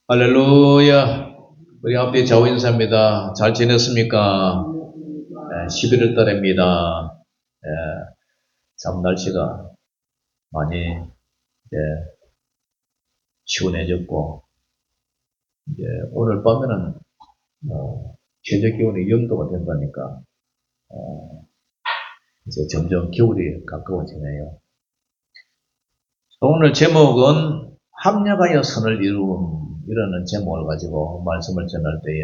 할렐루야. 우리 앞뒤 좌우 인사입니다. 잘 지냈습니까? 11월 달입니다. 참 날씨가 많이 이제 시원해졌고, 이제 오늘 밤에는 최저 기온이 0도가 된다니까, 이제 점점 겨울이 가까워지네요. 오늘 제목은 합력하여 선을 이루는 제목을 가지고 말씀을 전할 때에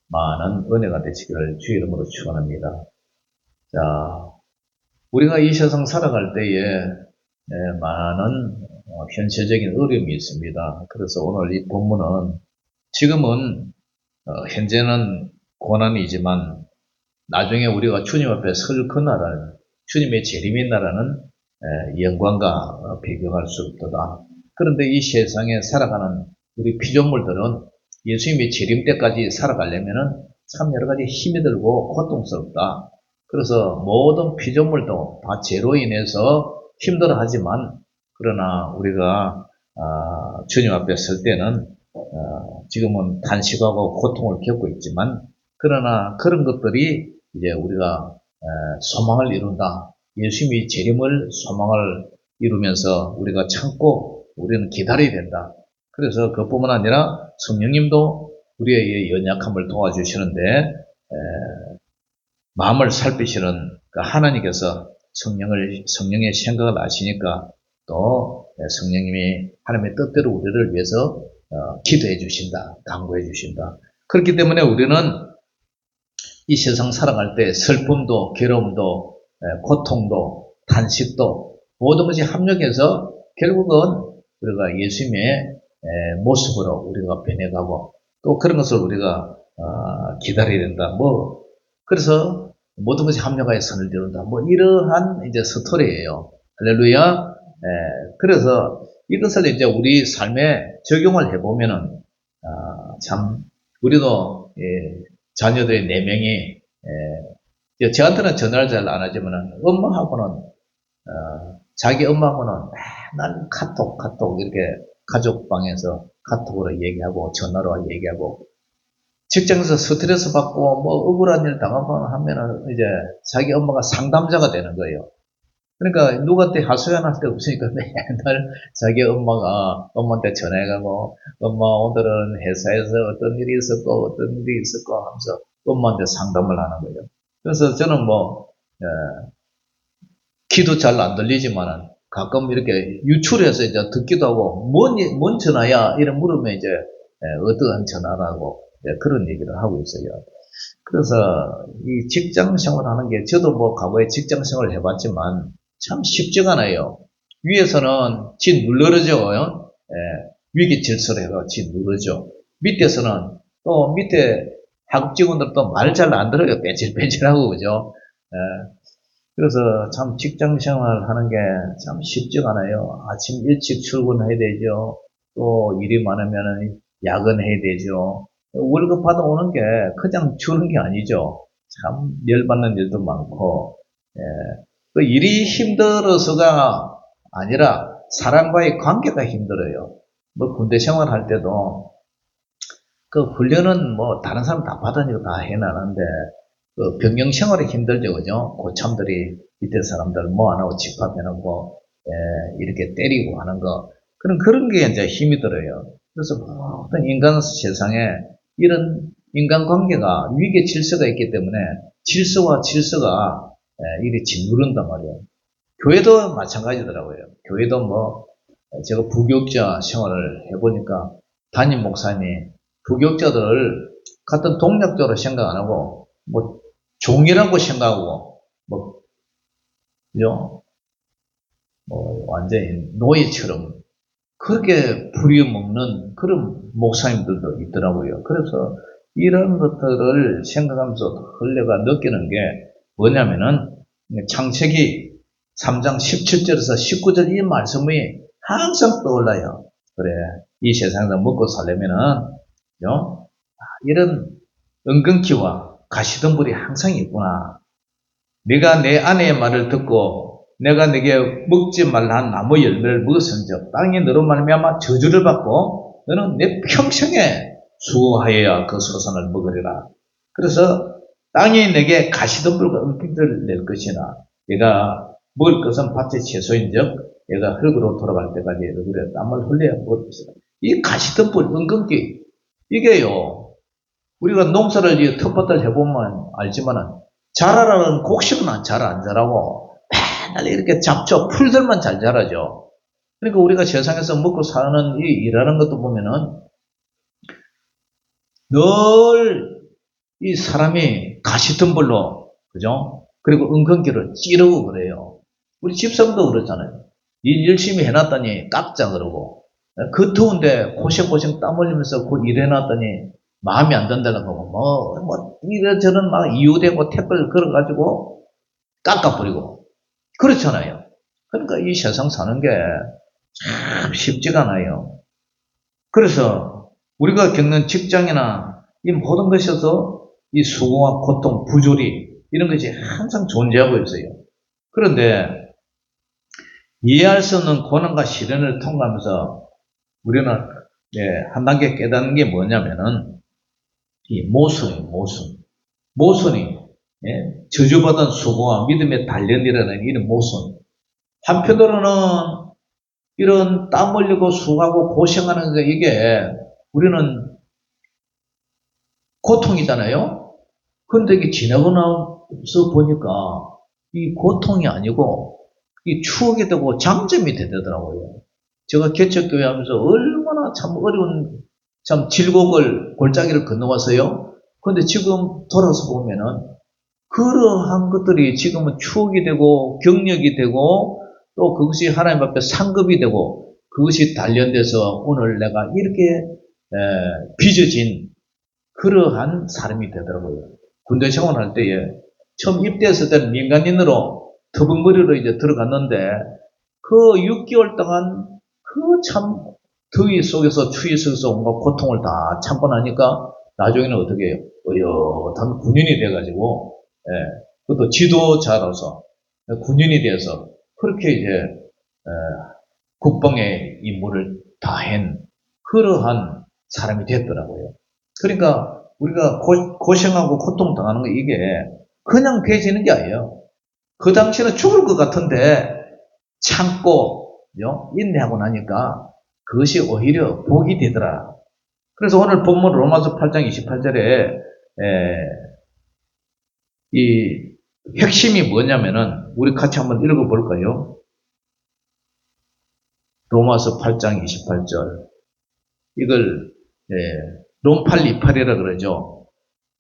많은 은혜가 되시기를 주의 이름으로 축원합니다. 자, 우리가 이 세상 살아갈 때에 많은 현실적인 어려움이 있습니다. 그래서 오늘 이 본문은 지금은 현재는 고난이지만 나중에 우리가 주님 앞에 설 그날은 주님의 재림의 날에는 영광과 비교할 수 없도다. 그런데 이 세상에 살아가는 우리 피조물들은 예수님의 재림 때까지 살아가려면 참 여러 가지 힘이 들고 고통스럽다. 그래서 모든 피조물도 다 죄로 인해서 힘들어하지만 그러나 우리가 주님 앞에 설 때는 지금은 탄식하고 고통을 겪고 있지만 그러나 그런 것들이 이제 우리가 소망을 이룬다. 예수님의 재림을 소망을 이루면서 우리가 참고 우리는 기다려야 된다. 그래서 그뿐만 아니라 성령님도 우리의 연약함을 도와주시는데 마음을 살피시는 하나님께서 성령의 생각을 아시니까 또 성령님이 하나님의 뜻대로 우리를 위해서 기도해 주신다, 당부해 주신다. 그렇기 때문에 우리는 이 세상 살아갈 때 슬픔도 괴로움도 고통도 탄식도 모든 것이 합력해서 결국은 우리가 예수님의 모습으로 우리가 변해가고 또 그런 것을 우리가 기다려야 된다. 그래서 모든 것이 합력하여 선을 이룬다. 이러한 이제 스토리예요. 할렐루야. 그래서 이것을 이제 우리 삶에 적용을 해보면은 참 우리도 자녀들이 4명이 저한테는 전화를 잘 안 하지만은 엄마하고는 자기 엄마하고는 맨날 카톡 이렇게 가족방에서 카톡으로 얘기하고 전화로 얘기하고 직장에서 스트레스 받고 억울한 일 당하고 하면은 이제 자기 엄마가 상담자가 되는 거예요. 그러니까 누구한테 하소연할 데 없으니까 맨날 자기 엄마가 엄마한테 전화해가고 엄마 오늘은 회사에서 어떤 일이 있었고 어떤 일이 있었고 하면서 엄마한테 상담을 하는 거예요. 그래서 저는 귀도 잘 안 들리지만은 가끔 이렇게 유출해서 이제 듣기도 하고 뭔 전화야 이런 물으면 이제 어떠한 전화라고 그런 얘기를 하고 있어요. 그래서 이 직장 생활하는 게 저도 과거에 직장 생활을 해봤지만 참 쉽지가 않아요. 위에서는 지 눌러러져 위기 질서를 해가 지 누르죠. 밑에서는 또 밑에 하급 직원들도 말 잘 안 들어요. 뺀질뺀질하고 그죠. 그래서 참 직장 생활 하는 게 참 쉽지가 않아요. 아침 일찍 출근해야 되죠. 또 일이 많으면 야근해야 되죠. 월급 받아오는 게 그냥 주는 게 아니죠. 참 열받는 일도 많고, 그 일이 힘들어서가 아니라 사람과의 관계가 힘들어요. 군대 생활할 때도 그 훈련은 다른 사람 다 받으니까 다 해나가는데 그 병영 생활이 힘들죠, 그죠? 고참들이 밑에 사람들 모아놓고 집합해놓고 이렇게 때리고 하는 거 그런 게 이제 힘이 들어요. 그래서 모든 인간 세상에 이런 인간관계가 위계 질서가 있기 때문에 질서가 이리 짓누른단 말이에요. 교회도 마찬가지더라고요. 교회도 제가 부교육자 생활을 해보니까 담임 목사님이 부교육자들을 같은 동력적으로 생각 안 하고 종이라고 생각하고 그죠? 완전히 노예처럼 그렇게 부려먹는 그런 목사님들도 있더라고요. 그래서 이런 것들을 생각하면서 내가 느끼는 게 뭐냐면은 창세기 3장 17절에서 19절 이 말씀이 항상 떠올라요. 그래, 이 세상에서 먹고 살려면은 이런 은근키와 가시덤불이 항상 있구나. 네가 내 아내의 말을 듣고 내가 네게 먹지 말라 한 나무 열매를 먹었은즉 땅이 너로 말미암아 저주를 받고 너는 내 평생에 수고하여야 그 소산을 먹으리라. 그래서 땅이 내게 가시덤불과 은빛을 낼 것이나 얘가 먹을 것은 밭의 채소인즉 얘가 흙으로 돌아갈 때까지 얼굴에 땀을 흘려야 먹을 것이다. 이 가시덤불, 은근기 이게요. 우리가 농사를 텃밭을 해보면 알지만은 자라라는 곡식은 잘 안 자라고 맨날 이렇게 잡초 풀들만 잘 자라죠. 그러니까 우리가 세상에서 먹고 사는 이 일하는 것도 보면은 늘 이 사람이 가시덤불로, 그죠? 그리고 은근기를 찌르고 그래요. 우리 집사람도 그렇잖아요. 일 열심히 해놨더니 깎자 그러고, 그 더운데 고생고생 땀 흘리면서 그 일해놨더니 마음에 안 든다는 거고, 이래저런 막 이유되고 택배를 걸어가지고 깎아버리고. 그렇잖아요. 그러니까 이 세상 사는 게 참 쉽지가 않아요. 그래서 우리가 겪는 직장이나 이 모든 것에서 이 수고와 고통, 부조리 이런 것이 항상 존재하고 있어요. 그런데 이해할 수 없는 고난과 시련을 통과하면서 우리는 한 단계 깨닫는 게 뭐냐면은 이 모순이에요. 모순이 저주받은 수고와 믿음의 단련이라는 이런 모순. 한편으로는 이런 땀 흘리고 수고하고 고생하는 거 이게 우리는 고통이잖아요. 그런데 이게 지나고 나서 보니까 이 고통이 아니고 이 추억이 되고 장점이 되더라고요. 제가 개척교회 하면서 얼마나 참 어려운 참 질곡을 골짜기를 건너왔어요. 그런데 지금 돌아서 보면은 그러한 것들이 지금은 추억이 되고 경력이 되고 또 그것이 하나님 앞에 상급이 되고 그것이 단련돼서 오늘 내가 이렇게 빚어진 그러한 사람이 되더라고요. 군대 생활할 때에 처음 입대했을 때는 민간인으로 터벅머리로 이제 들어갔는데 그 6개월 동안 그 참 더위 속에서 추위 속에서 온갖 고통을 다 참고 나니까 나중에는 어떻게 해요? 어엿한 군인이 돼가지고 그것도 지도자로서 군인이 돼서 그렇게 이제 국방의 임무를 다한 그러한 사람이 됐더라고요. 그러니까 우리가 고생하고 고통당하는 거 이게 그냥 되지는 게 아니에요. 그 당시에는 죽을 것 같은데 참고 인내하고 나니까 그것이 오히려 복이 되더라. 그래서 오늘 본문 로마서 8장 28절에 이 핵심이 뭐냐면은 우리 같이 한번 읽어볼까요? 로마서 8장 28절 이걸 롬팔28이라 그러죠.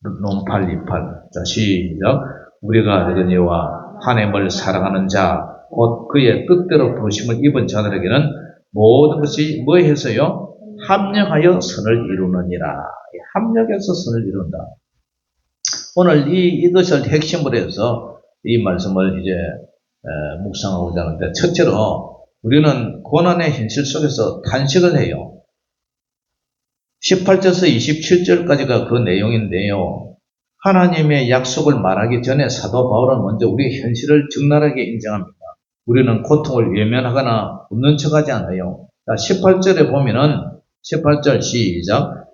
롬팔28. 자, 시작. 우리가 그러니와 하나님을 사랑하는 자, 곧 그의 뜻대로 부르심을 입은 자들에게는 모든 것이 뭐 해서요? 합력하여 선을 이루느니라. 합력해서 선을 이룬다. 오늘 이것을 핵심으로 해서 이 말씀을 이제 묵상하고자 하는데, 첫째로 우리는 고난의 현실 속에서 탄식을 해요. 18절에서 27절까지가 그 내용인데요. 하나님의 약속을 말하기 전에 사도 바울은 먼저 우리의 현실을 적나라하게 인정합니다. 우리는 고통을 외면하거나 웃는 척하지 않아요. 18절에 보면은 18절 시작.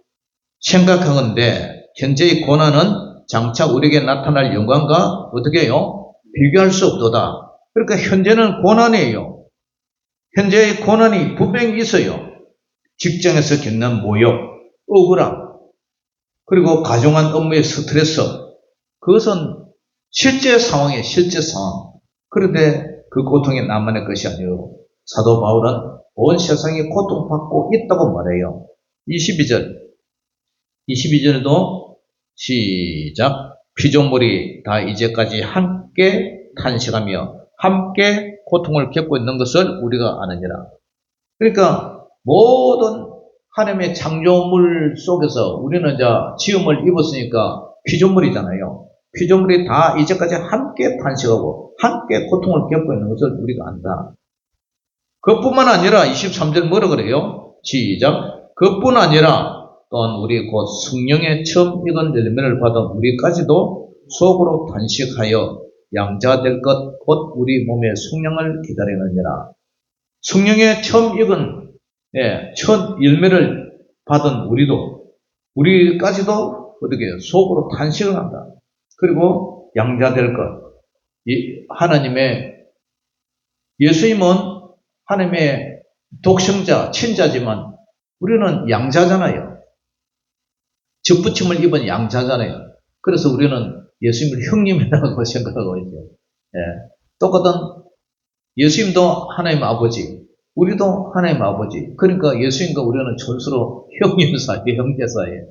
생각하건대 현재의 고난은 장차 우리에게 나타날 영광과 어떻게 해요? 비교할 수 없도다. 그러니까 현재는 고난이에요. 현재의 고난이 분명히 있어요. 직장에서 겪는 모욕, 억울함, 그리고 가정한 업무의 스트레스, 그것은 실제 상황이에요. 실제 상황. 그런데 그 고통이 나만의 것이 아니에요. 사도 바울은 온 세상이 고통받고 있다고 말해요. 22절에도 시작. 피조물이 다 이제까지 함께 탄식하며 함께 고통을 겪고 있는 것을 우리가 아느니라. 그러니까 모든 하나님의 창조물 속에서 우리는 이제 지음을 입었으니까 피조물이잖아요. 피조물이 다 이제까지 함께 탄식하고 함께 고통을 겪고 있는 것을 우리가 안다. 그뿐만 아니라 23절 뭐라 그래요? 시작. 그뿐 아니라 또한 우리 곧 성령의 처음 익은 열매를 받은 우리까지도 속으로 탄식하여 양자될 것 곧 우리 몸의 성령을 기다리느니라. 성령의 처음 익은 첫 열매를 받은 우리까지도 어떻게 해요? 속으로 탄식을 한다. 그리고 양자될 것. 예수님은 하나님의 독생자, 친자지만 우리는 양자잖아요. 접붙임을 입은 양자잖아요. 그래서 우리는 예수님을 형님이라고 생각하고 있죠. 예. 똑같은 예수님도 하나님 아버지, 우리도 하나님 아버지. 그러니까 예수님과 우리는 절수로 형님 사이, 형제 사이. 예.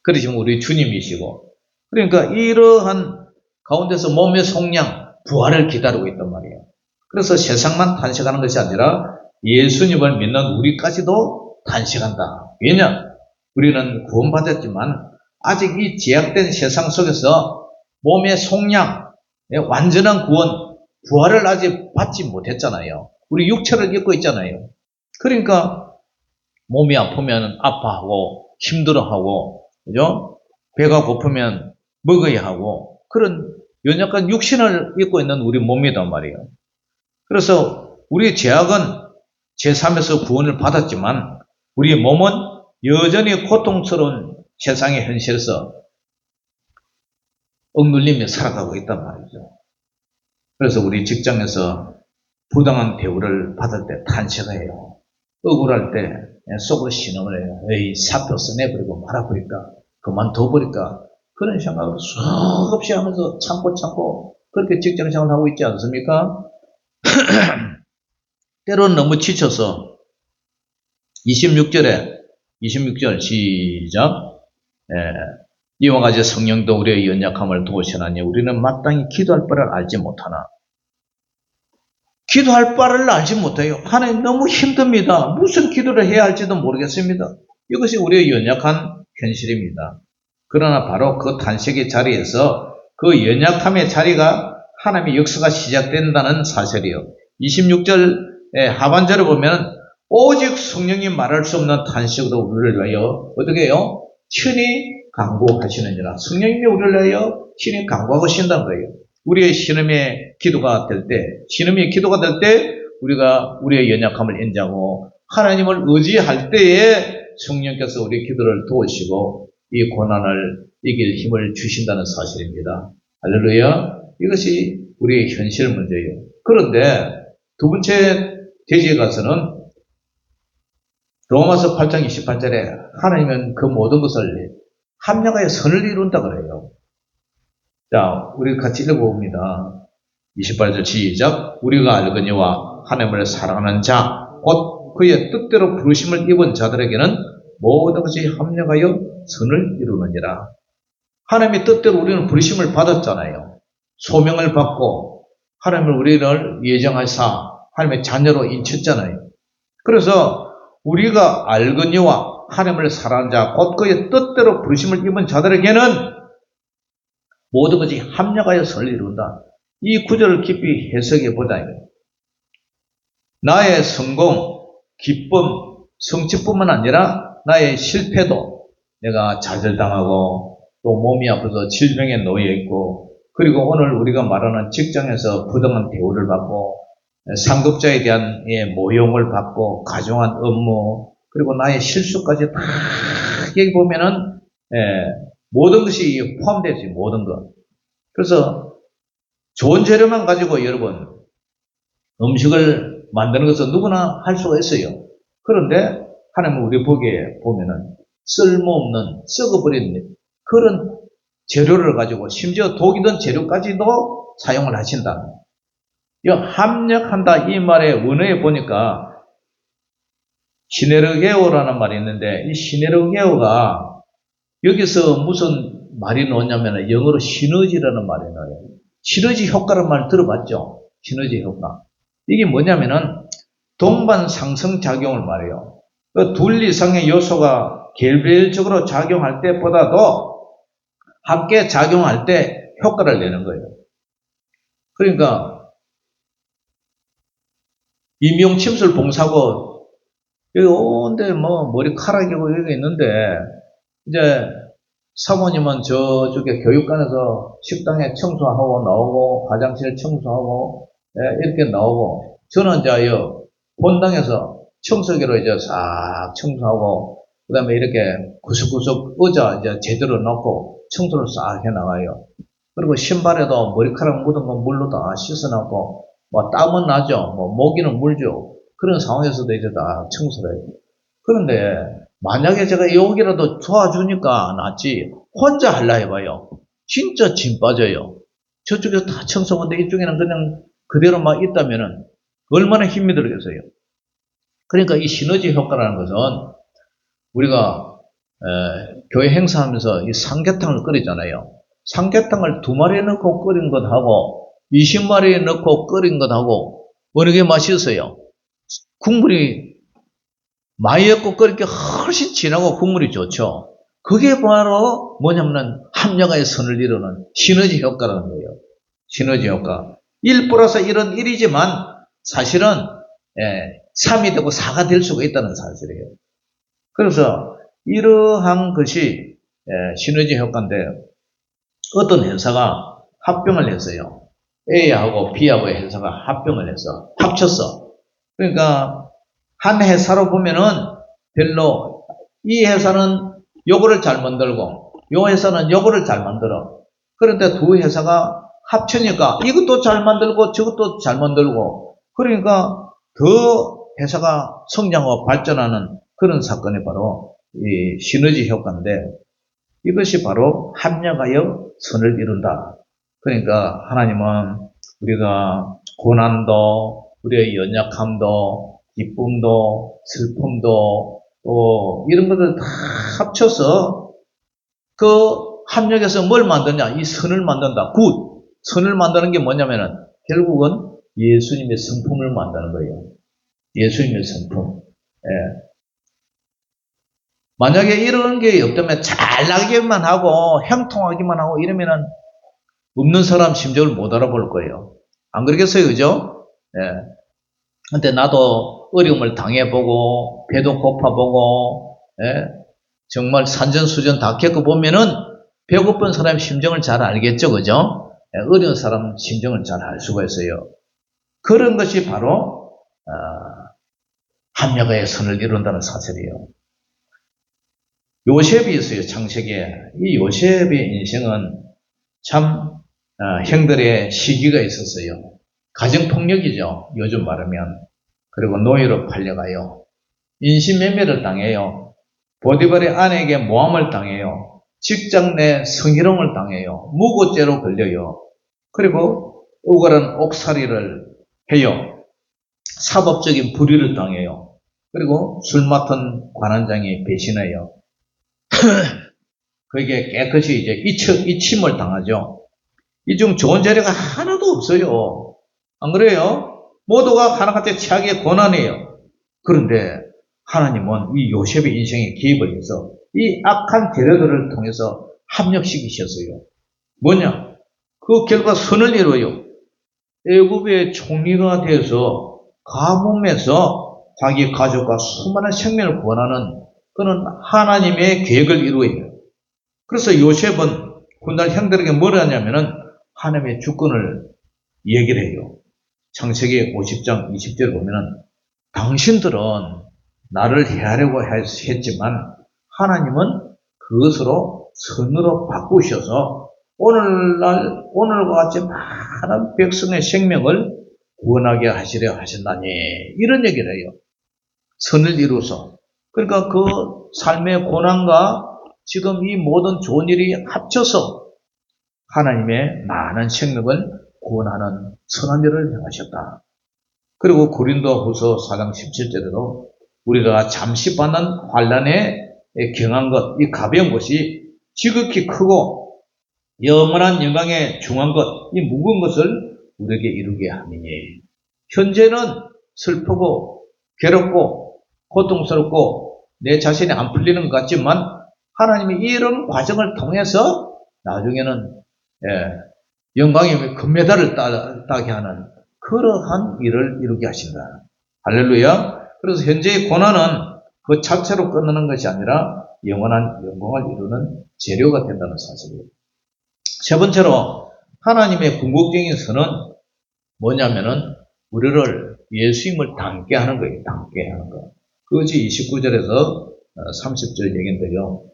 그러시면 우리 주님이시고. 그러니까 이러한 가운데서 몸의 속량, 부활을 기다리고 있단 말이에요. 그래서 세상만 탄식하는 것이 아니라 예수님을 믿는 우리까지도 탄식한다. 왜냐? 우리는 구원받았지만 아직 이 제약된 세상 속에서 몸의 속량, 완전한 구원, 부활을 아직 받지 못했잖아요. 우리 육체를 입고 있잖아요. 그러니까 몸이 아프면 아파하고 힘들어하고, 그죠? 배가 고프면 먹어야 하고 그런 연약한 육신을 입고 있는 우리 몸이단 말이에요. 그래서 우리의 제약은 제3에서 구원을 받았지만 우리의 몸은 여전히 고통스러운 세상의 현실에서 억눌리며 살아가고 있단 말이죠. 그래서 우리 직장에서 부당한 대우를 받을 때 탄식해요. 억울할 때 속으로 신음을 해요. 에이, 사표 써내버리고 말아버릴까? 그만둬버릴까? 그런 생각을 수없이 하면서 참고 그렇게 직장생활을 하고 있지 않습니까? 때로는 너무 지쳐서 26절 시작. 이와 같이 성령도 우리의 연약함을 도우시나니 우리는 마땅히 기도할 바를 알지 못하나. 기도할 바를 알지 못해요. 하나님 너무 힘듭니다. 무슨 기도를 해야 할지도 모르겠습니다. 이것이 우리의 연약한 현실입니다. 그러나 바로 그 탄식의 자리에서 그 연약함의 자리가 하나님의 역사가 시작된다는 사실이요. 26절 하반절을 보면 오직 성령이 말할 수 없는 탄식으로 우리를 위하여 어떻게 해요? 친히 간구하시느니라. 성령님이 우리를 위하여 친히 간구하신다는 거예요. 우리의 신음의 기도가 될 때 우리가 우리의 연약함을 인정하고 하나님을 의지할 때에 성령께서 우리의 기도를 도우시고 이 고난을 이길 힘을 주신다는 사실입니다. 할렐루야. 이것이 우리의 현실 문제예요. 그런데 두 번째 대지에 가서는 로마서 8장 28절에 하나님은 그 모든 것을 합력하여 선을 이룬다 그래요. 자, 우리 같이 읽어봅니다. 28절 시작. 우리가 알거니와 하나님을 사랑하는 자, 곧 그의 뜻대로 부르심을 입은 자들에게는 모든 것이 합력하여 선을 이루느니라. 하나님의 뜻대로 우리는 부르심을 받았잖아요. 소명을 받고 하나님을 우리를 예정하사 하나님의 자녀로 인쳤잖아요. 그래서 우리가 알거니와 하나님을 사랑하는 자, 곧 그의 뜻대로 부르심을 입은 자들에게는 모든 것이 합력하여 선을 이룬다. 이 구절을 깊이 해석해 보자. 나의 성공, 기쁨, 성취뿐만 아니라 나의 실패도 내가 좌절당하고 또 몸이 아파서 질병에 놓여 있고 그리고 오늘 우리가 말하는 직장에서 부당한 대우를 받고 상급자에 대한 모욕을 받고 가정한 업무 그리고 나의 실수까지 다 여기 보면은 모든 것이 포함되지 모든 것. 그래서 좋은 재료만 가지고 여러분 음식을 만드는 것은 누구나 할 수가 있어요. 그런데 하나님은 우리 보기에 보면은 쓸모없는 썩어버린 그런 재료를 가지고 심지어 독이 든 재료까지도 사용을 하신다. 이 합력한다 이 말의 원어에 보니까 시네르게오라는 말이 있는데 이 시네르게오가 여기서 무슨 말이 나오냐면 영어로 시너지라는 말이 나와요. 시너지 효과라는 말 들어봤죠? 시너지 효과. 이게 뭐냐면은 동반 상승 작용을 말해요. 그 둘 이상의 요소가 개별적으로 작용할 때보다도 함께 작용할 때 효과를 내는 거예요. 그러니까 임용침술 봉사고 여기 온데 뭐 머리카락이고 여기 있는데 이제 사모님은 저쪽에 교육관에서 식당에 청소하고 나오고 화장실 청소하고 이렇게 나오고 저는 이제 본당에서 청소기로 이제 싹 청소하고 그 다음에 이렇게 구석구석 의자 이제 제대로 놓고 청소를 싹 해나가요. 그리고 신발에도 머리카락 묻은 거 물로 다 씻어놓고, 뭐 땀은 나죠. 뭐 모기는 물죠. 그런 상황에서도 이제 다 청소를 해요. 그런데 만약에 제가 여기라도 도와주니까 낫지, 혼자 하려 해봐요. 진짜 짐 빠져요. 저쪽에서 다 청소하는데 이쪽에는 그냥 그대로 막 있다면은 얼마나 힘이 들겠어요. 그러니까 이 시너지 효과라는 것은 우리가 교회 행사하면서 이 삼계탕을 끓이잖아요. 삼계탕을 2마리 넣고 끓인 것하고 20마리 넣고 끓인 것하고 어느 게 맛있어요? 국물이 많이 넣고 끓일 게 훨씬 진하고 국물이 좋죠. 그게 바로 뭐냐면 합력의 선을 이루는 시너지 효과라는 거예요. 시너지 효과. 1 플러스 1은 1이지만 사실은 3이 되고 4가 될 수가 있다는 사실이에요. 그래서 이러한 것이 시너지 효과인데 어떤 회사가 합병을 했어요. A하고 B하고 회사가 합병을 해서 합쳤어. 그러니까 한 회사로 보면은 별로 이 회사는 요거를 잘 만들고 요 회사는 요거를 잘 만들어. 그런데 두 회사가 합치니까 이것도 잘 만들고 저것도 잘 만들고 그러니까 더 회사가 성장하고 발전하는 그런 사건이 바로 이 시너지 효과인데 이것이 바로 합력하여 선을 이룬다. 그러니까 하나님은 우리가 고난도, 우리의 연약함도, 기쁨도, 슬픔도, 또 이런 것들 다 합쳐서 그 합력에서 뭘 만드냐? 이 선을 만든다. 굿! 선을 만드는 게 뭐냐면은 결국은 예수님의 성품을 만드는 거예요. 예수님의 성품. 예. 만약에 이런 게 없다면 잘나기만 하고 형통하기만 하고 이러면은 없는 사람 심정을 못 알아볼 거예요. 안 그러겠어요, 그죠? 예. 근데 나도 어려움을 당해보고 배도 고파보고 예? 정말 산전수전 다 겪어보면은 배고픈 사람 심정을 잘 알겠죠, 그죠? 예, 어려운 사람 심정을 잘 알 수가 있어요. 그런 것이 바로 합력의 선을 이룬다는 사실이에요. 요셉이 있어요, 창세기에. 이 요셉의 인생은 참 형들의 시기가 있었어요. 가정폭력이죠, 요즘 말하면. 그리고 노예로 팔려가요. 인신매매를 당해요. 보디발의 아내에게 모함을 당해요. 직장 내 성희롱을 당해요. 무고죄로 걸려요. 그리고 우월한 옥살이를 해요. 사법적인 불의를 당해요. 그리고 술 맡은 관원장이 배신해요. 그에게 깨끗이 이제 이침을 당하죠. 이 중 좋은 자료가 하나도 없어요. 안 그래요? 모두가 하나같이 최악의 고난이에요. 그런데 하나님은 이 요셉의 인생에 개입을 해서 이 악한 재료들을 통해서 합력시키셨어요. 뭐냐? 그 결과 선을 이루어요. 애굽의 총리가 돼서 가뭄에서 자기 가족과 수많은 생명을 구원하는 그런 하나님의 계획을 이루어요. 그래서 요셉은 훗날 형들에게 뭘 하냐면은 하나님의 주권을 얘기를 해요. 창세기 50장 20절 보면은 당신들은 나를 해하려고 했지만 하나님은 그것으로 선으로 바꾸셔서 오늘과 같이 많은 백성의 생명을 구원하게 하시려 하신다니 이런 얘기를 해요. 선을 이루어서. 그러니까 그 삶의 고난과 지금 이 모든 좋은 일이 합쳐서 하나님의 많은 생명을 구원하는 선한 일을 행하셨다. 그리고 고린도 후서 4장 17절에도 우리가 잠시 받는 환난에 경한 것, 이 가벼운 것이 지극히 크고 영원한 영광에 중한 것, 이 무거운 것을 우리에게 이루게 함이니 현재는 슬프고 괴롭고 고통스럽고 내 자신이 안 풀리는 것 같지만 하나님이 이런 과정을 통해서 나중에는 영광의 금메달을 따게 하는 그러한 일을 이루게 하신다. 할렐루야. 그래서 현재의 고난은 그 자체로 끝나는 것이 아니라 영원한 영광을 이루는 재료가 된다는 사실이에요. 세 번째로 하나님의 궁극적인 선은 뭐냐면은 우리를 예수님을 닮게 하는 거예요. 닮게 하는 거. 그것이 29절에서 30절 얘기인데요.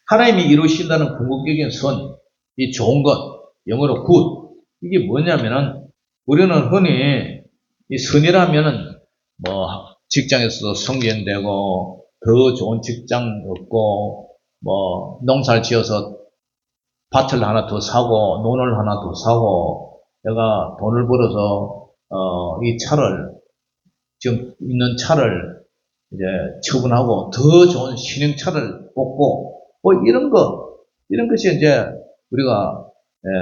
하나님이 이루신다는 궁극적인 선, 이 좋은 것, 영어로 굿. 이게 뭐냐면은, 우리는 흔히 이 선이라면은 뭐 직장에서도 승진되고 더 좋은 직장 얻고 뭐 농사를 지어서 밭을 하나 더 사고 논을 하나 더 사고 내가 돈을 벌어서 이 차를 지금 있는 차를 이제 처분하고 더 좋은 신형차를 뽑고 뭐 이런 것이 이제 우리가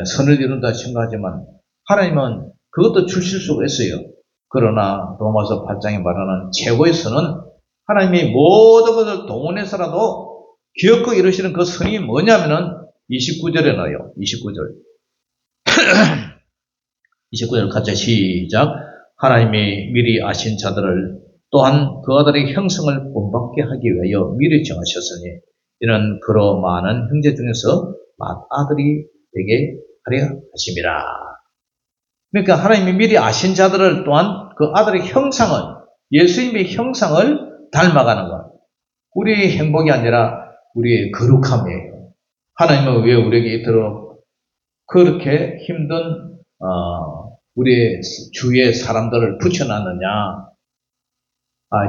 선을 이룬다 생각하지만 하나님은 그것도 주실 수가 있어요. 그러나 로마서 8장에 말하는 최고의 선은 하나님이 모든 것을 동원해서라도 기어코 이루시는 그 선이 뭐냐면은 29절에 나와요. 29절. 29절 같이 시작. 하나님이 미리 아신 자들을 또한 그 아들의 형성을 본받게 하기 위하여 미리 정하셨으니 이는 그로 많은 형제 중에서 맏아들이 되게 하려 하심이라. 그러니까 하나님이 미리 아신 자들을 또한 그 아들의 형상을 예수님의 형상을 닮아가는 것. 우리의 행복이 아니라 우리의 거룩함이에요. 하나님은 왜 우리에게 이토록 그렇게 힘든 우리의 주위의 사람들을 붙여놨느냐.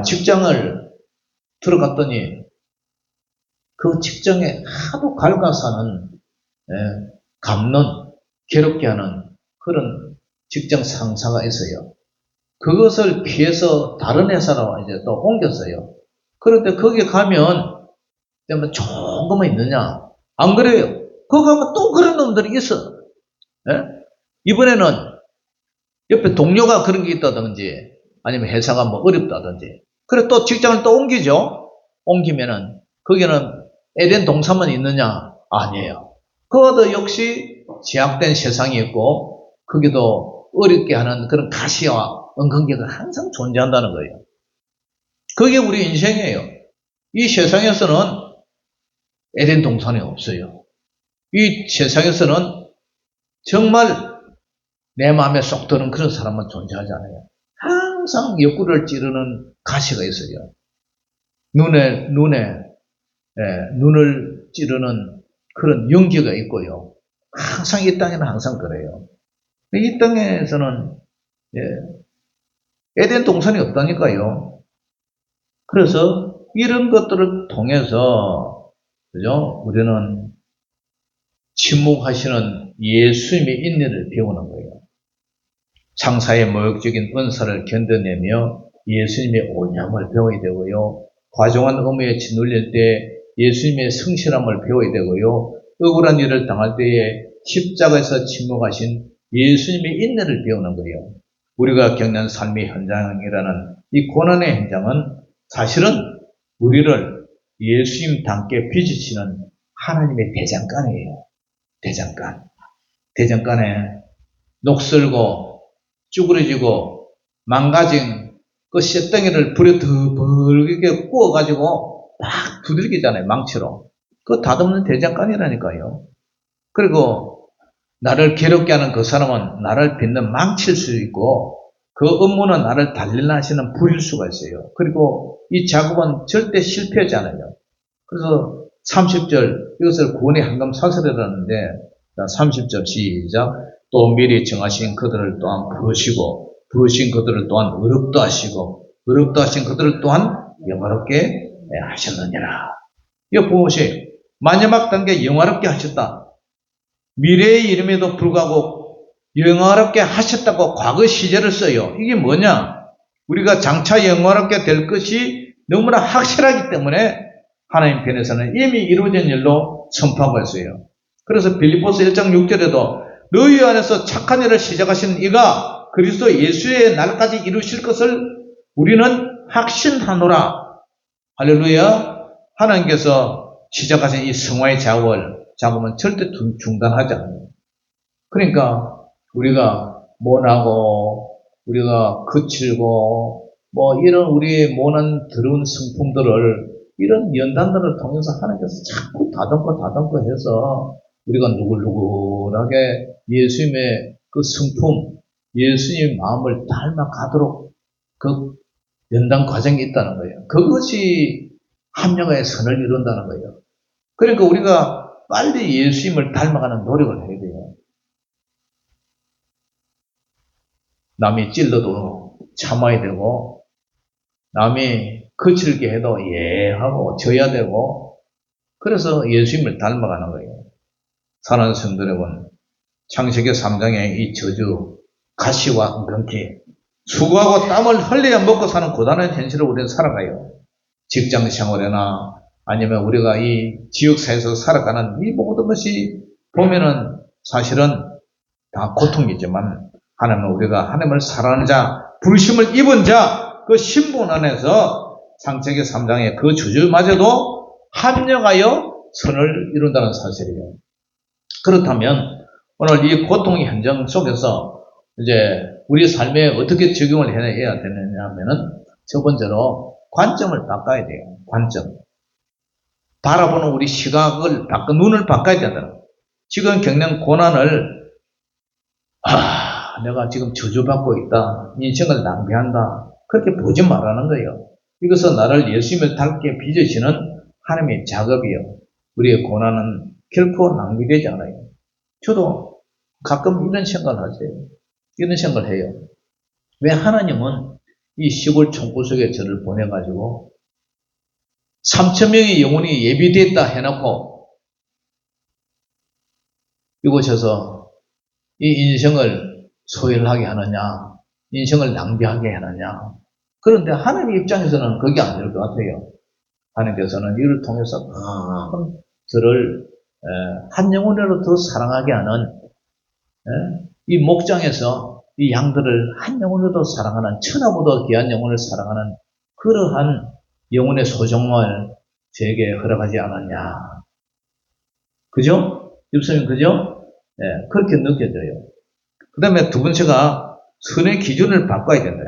직장을 들어갔더니 그 직장에 하도 갉아서는 감는 괴롭게 하는 그런 직장 상사가 있어요. 그것을 피해서 다른 회사로 이제 또 옮겼어요. 그런데 거기 가면 좋은 것만 있느냐? 안 그래요. 거기 가면 또 그런 놈들이 있어. 이번에는 옆에 동료가 그런 게 있다든지 아니면 회사가 뭐 어렵다든지 그래 또 직장을 또 옮기죠. 옮기면은 거기는 에덴 동산만 있느냐? 아니에요. 그것도 역시 제약된 세상이 있고 거기도 어렵게 하는 그런 가시와 은근기가 항상 존재한다는 거예요. 그게 우리 인생이에요. 이 세상에서는 에덴 동산이 없어요. 이 세상에서는 정말 내 마음에 쏙 드는 그런 사람은 존재하지 않아요. 항상 옆구리를 찌르는 가시가 있어요. 눈을 찌르는 그런 연기가 있고요. 항상 이 땅에는 항상 그래요. 이 땅에서는 에덴 동산이 없다니까요. 그래서 이런 것들을 통해서 그죠? 우리는 침묵하시는 예수님의 인내를 배우는 거예요. 상사의 모욕적인 은사를 견뎌내며 예수님의 온유함을 배워야 되고요. 과중한 의무에 짓눌릴 때 예수님의 성실함을 배워야 되고요. 억울한 일을 당할 때에 십자가에서 침묵하신 예수님의 인내를 배우는 거예요. 우리가 겪는 삶의 현장이라는 이 고난의 현장은 사실은 우리를 예수님 닮게 빚으시는 하나님의 대장간이에요. 대장간. 대장간에 녹슬고 쭈그러지고 망가진 그 쇳덩이를 불에 더 벌게 구워가지고 막 두들기잖아요. 망치로. 그거 다듬는 대장간이라니까요. 그리고 나를 괴롭게 하는 그 사람은 나를 빚는 망칠 수 있고 그 업무는 나를 달리나 하시는 불일 수가 있어요. 그리고 이 작업은 절대 실패하지 않아요. 그래서 30절 이것을 구원의 한감 사설이라는데 30절 시작. 또 미리 정하신 그들을 또한 부르신 그들을 또한 의롭다 하시고 의롭다 하신 그들을 또한 영화롭게 하셨느니라. 이거 보세요. 마지막 단계 영화롭게 하셨다. 미래의 이름에도 불구하고 영화롭게 하셨다고 과거 시제를 써요. 이게 뭐냐? 우리가 장차 영화롭게 될 것이 너무나 확실하기 때문에 하나님 편에서는 이미 이루어진 일로 선포하고 있어요. 그래서 빌립보서 1장 6절에도 너희 안에서 착한 일을 시작하신 이가 그리스도 예수의 날까지 이루실 것을 우리는 확신하노라. 할렐루야. 하나님께서 시작하신 이 성화의 작업은 절대 중단하지 않아요. 그러니까 우리가 모나고 우리가 거칠고 뭐 이런 우리의 모난 더러운 성품들을 이런 연단들을 통해서 하나님께서 자꾸 다듬고 해서 우리가 누글누글하게 예수님의 그 성품, 예수님의 마음을 닮아가도록 그 연단 과정이 있다는 거예요. 그것이 합력하여 선을 이룬다는 거예요. 그러니까 우리가 빨리 예수님을 닮아가는 노력을 해야 돼요. 남이 찔러도 참아야 되고, 남이 거칠게 해도 예하고 져야 되고, 그래서 예수님을 닮아가는 거예요. 사랑하는 성도 여러분, 창세기 3장의 이 저주, 가시와 은근키, 수고하고 땀을 흘려야 먹고 사는 고단한 현실을 우리는 살아가요. 직장 생활이나 아니면 우리가 이 지역사회에서 살아가는 이 모든 것이 보면은 사실은 다 고통이지만 하나님은 우리가 하나님을 사랑하는 자, 부르심을 입은 자, 그 신분 안에서 창세기 3장의 그 저주마저도 합력하여 선을 이룬다는 사실이에요. 그렇다면 오늘 이 고통의 현장 속에서 이제 우리 삶에 어떻게 적용을 해야 되느냐 하면은 첫 번째로 관점을 바꿔야 돼요. 관점. 바라보는 우리 시각을 바꿔, 눈을 바꿔야 된다. 지금 겪는 고난을, 내가 지금 저주받고 있다. 인생을 낭비한다. 그렇게 보지 말라는 거예요. 이것은 나를 예수님을 닮게 빚으시는 하나님의 작업이요. 우리의 고난은 결코 낭비되지 않아요. 저도 가끔 이런 생각을 하세요. 이런 생각을 해요. 왜 하나님은 이 시골 총구석에 저를 보내가지고 3,000명의 영혼이 예비됐다 해놓고 이곳에서 이 인생을 소멸하게 하느냐, 인생을 낭비하게 하느냐. 그런데 하나님 입장에서는 그게 안 될 것 같아요. 하나님께서는 이를 통해서 저를 한 영혼으로 더 사랑하게 하는 이 목장에서 이 양들을 한 영혼으로 사랑하는, 천하보다 귀한 영혼을 사랑하는 그러한 영혼의 소정을 저에게 허락하지 않았냐. 그죠? 입술님, 그죠? 네, 그렇게 느껴져요. 그 다음에 두 번째가 선의 기준을 바꿔야 된다.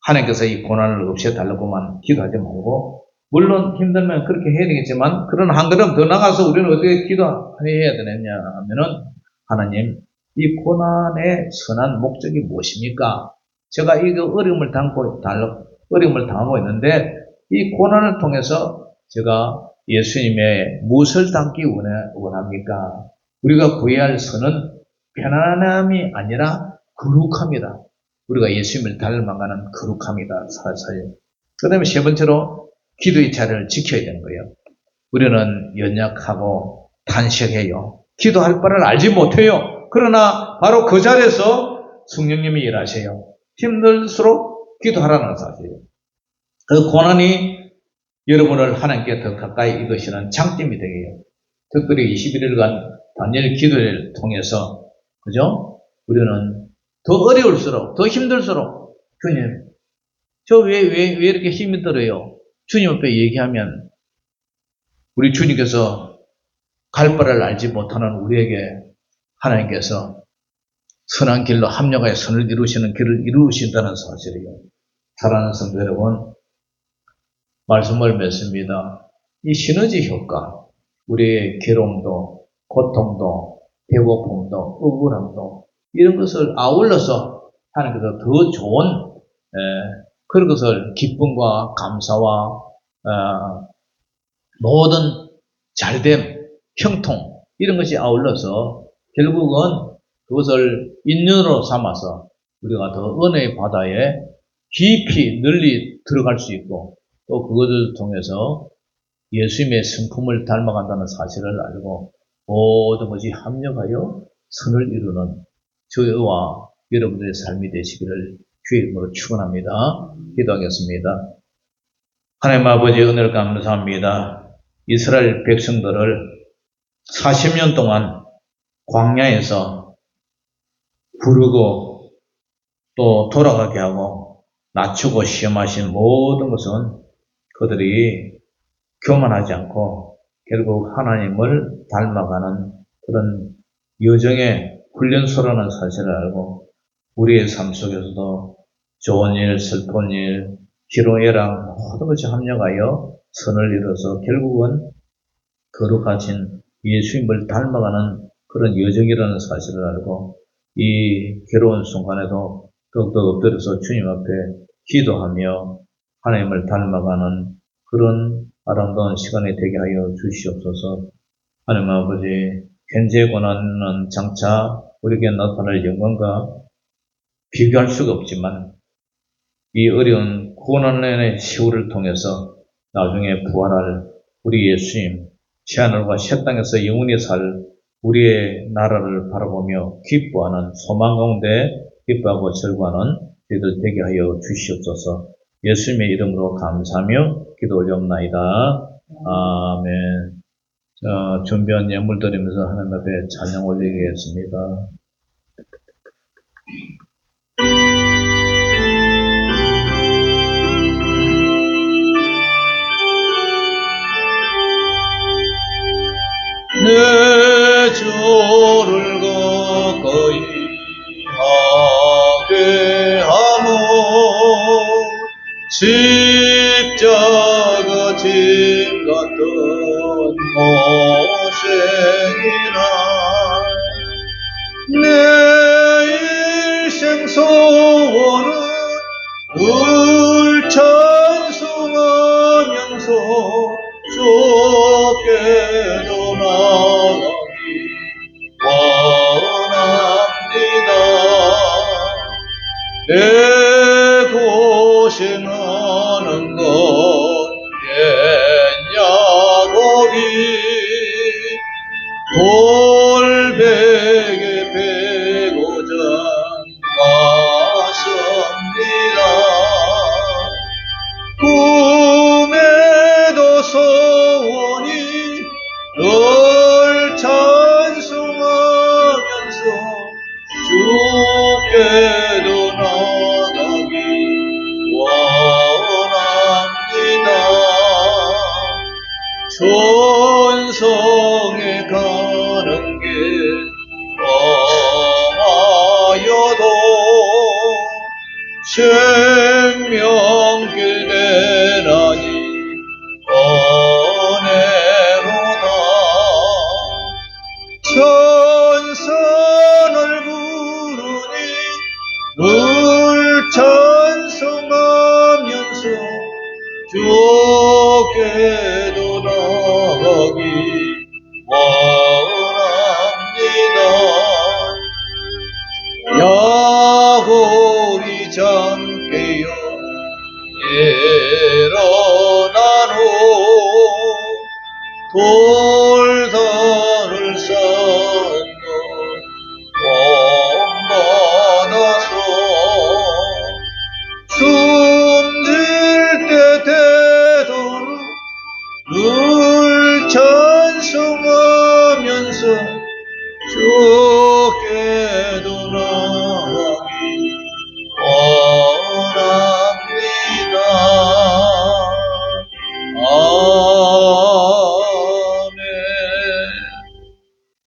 하나님께서 이 고난을 없애달라고만 기도하지 말고, 물론 힘들면 그렇게 해야 되겠지만, 그런 한 걸음 더 나가서 우리는 어떻게 기도해야 되느냐 하면은, 하나님, 이 고난의 선한 목적이 무엇입니까? 제가 이 어려움을 당하고 있는데, 이 고난을 통해서 제가 예수님의 무엇을 담기 원합니까? 우리가 구해야 할 선은 편안함이 아니라 거룩합니다. 우리가 예수님을 닮아가는 거룩합니다. 사실. 그 다음에 세 번째로 기도의 자리를 지켜야 되는 거예요. 우리는 연약하고 탄식해요. 기도할 바를 알지 못해요. 그러나 바로 그 자리에서 성령님이 일하세요. 힘들수록 기도하라는 사실이에요. 그 고난이 여러분을 하나님께 더 가까이 이끄시는 장점이 되게요. 특별히 21일간 다니엘 기도를 통해서, 그죠? 우리는 더 어려울수록, 더 힘들수록, 주님, 저 왜 이렇게 힘이 들어요? 주님 앞에 얘기하면, 우리 주님께서 갈 바를 알지 못하는 우리에게 하나님께서 선한 길로 합력하여 선을 이루시는 길을 이루신다는 사실이에요. 사랑하는 성도 여러분, 말씀을 맺습니다. 이 시너지 효과, 우리의 괴로움도, 고통도, 배고픔도, 억울함도, 이런 것을 아울러서 하나님께서 더 좋은 그런 것을 기쁨과 감사와 모든 잘됨, 형통, 이런 것이 아울러서 결국은 그것을 인연으로 삼아서 우리가 더 은혜의 바다에 깊이 널리 들어갈 수 있고, 또 그것을 통해서 예수님의 성품을 닮아간다는 사실을 알고 모든 것이 합력하여 선을 이루는 저와 여러분들의 삶이 되시기를 주의 이름으로 축원합니다. 기도하겠습니다. 하나님 아버지, 은혜를 감사합니다. 이스라엘 백성들을 40년 동안 광야에서 부르고 또 돌아가게 하고 낮추고 시험하신 모든 것은 그들이 교만하지 않고 결국 하나님을 닮아가는 그런 여정의 훈련소라는 사실을 알고 우리의 삶 속에서도 좋은 일, 슬픈 일, 희롱애락 모든 것이 합력하여 선을 이뤄서 결국은 거룩하신 예수님을 닮아가는 그런 여정이라는 사실을 알고 이 괴로운 순간에도 더욱더 엎드려서 주님 앞에 기도하며 하나님을 닮아가는 그런 아름다운 시간이 되게 하여 주시옵소서. 하나님 아버지, 현재의 고난은 장차 우리에게 나타날 영광과 비교할 수가 없지만 이 어려운 고난의 시호를 통해서 나중에 부활할 우리 예수님, 새하늘과 새 땅에서 영원히 살 우리의 나라를 바라보며 기뻐하는 소망 가운데 기뻐하고 절구하는 저희들 되게 하여 주시옵소서. 예수님의 이름으로 감사하며 기도 올려옵나이다. 아멘. 자, 준비한 예물 드리면서 하나님 앞에 찬양 올리겠습니다. 내 주를 가까이 하게 하모 십자가 짐 같던 고생이나 내 일생 소원은 늘 찬송하면서 주께도 나가기 원합니다. 내 고생하는 건 옛야곱이 돌베개 베고자 왔습니다. 꿈에도 소원이 널 찬송하면서 주께도 나가기 원합니다. 천성에 가는 길 험하여도 생명길 되나니 은혜로다. 천선을 부르니 늘 찬송하면서 주께도 나가기 원합니다. 야곱이 잠깨어 일어나노 돌산을 쌓고 본받아서 숨질 때 되도록 늘 찬송하면서 주께도 나